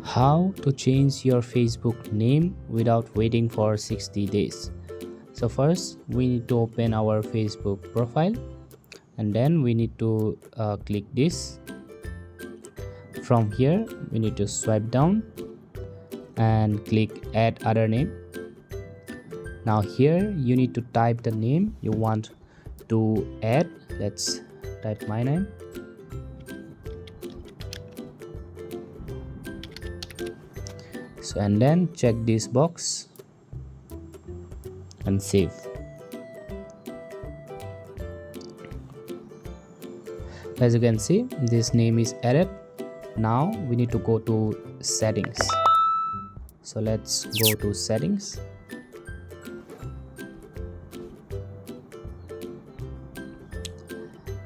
How to change your Facebook name without waiting for 60 days. So first we need to open our Facebook profile, and then we need to click this. From here we need to swipe down and click add other name. Now here you need to type the name you want to add. Let's type my name. So, and then check this box and save. As you can see, this name is added. Now we need to go to settings. So let's go to settings.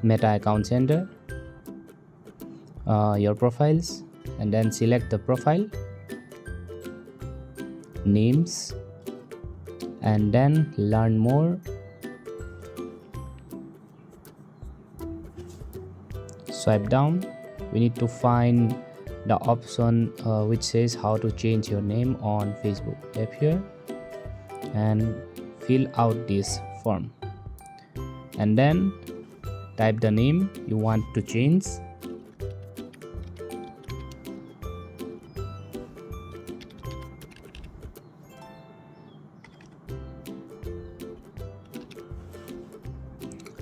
Meta account center, your profiles, and then select the profile, names, and then learn more. Swipe down. We need to find the option which says how to change your name on Facebook. Tap here and fill out this form, and then type the name you want to change.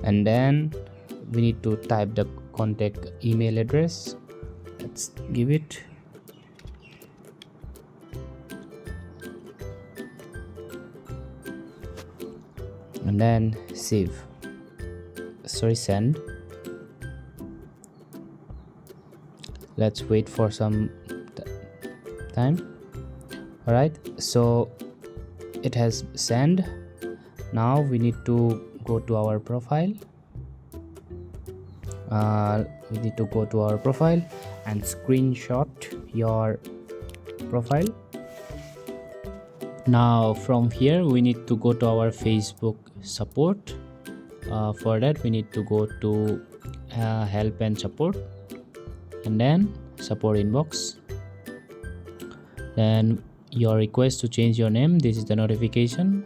And then we need to type the contact email address. Let's give it. And then save. Send. Let's wait for some time. Alright, so it has sent. Now we need to go to our profile. We need to go to our profile and screenshot your profile. Now from here we need to go to our Facebook support. For that we need to go to help and support, and then support inbox. Then your request to change your name, this is the notification.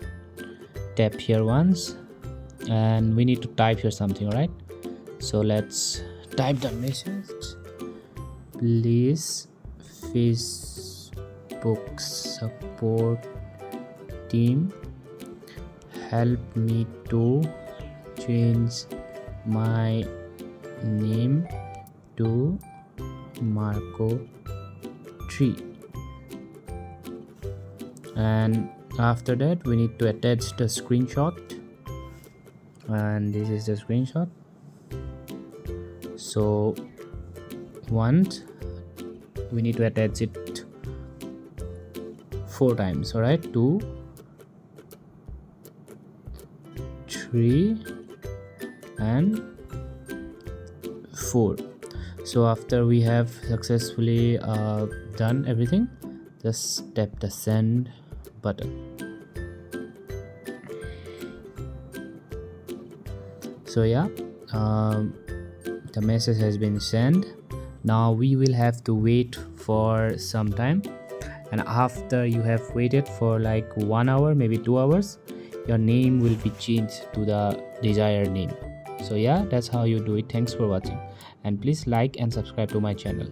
Tap here once and we need to type here something, right? So let's type the message. Please Facebook support team, help me to change my name to Marco 3. And after that we need to attach the screenshot, and this is the screenshot. So once we need to attach it 4 times. All right, 2, 3 and 4. So after we have successfully done everything, just tap the send button. So yeah, the message has been sent. Now we will have to wait for some time, and after you have waited for like 1 hour, maybe 2 hours, your name will be changed to the desired name. So yeah, that's how you do it. Thanks for watching, and please like and subscribe to my channel.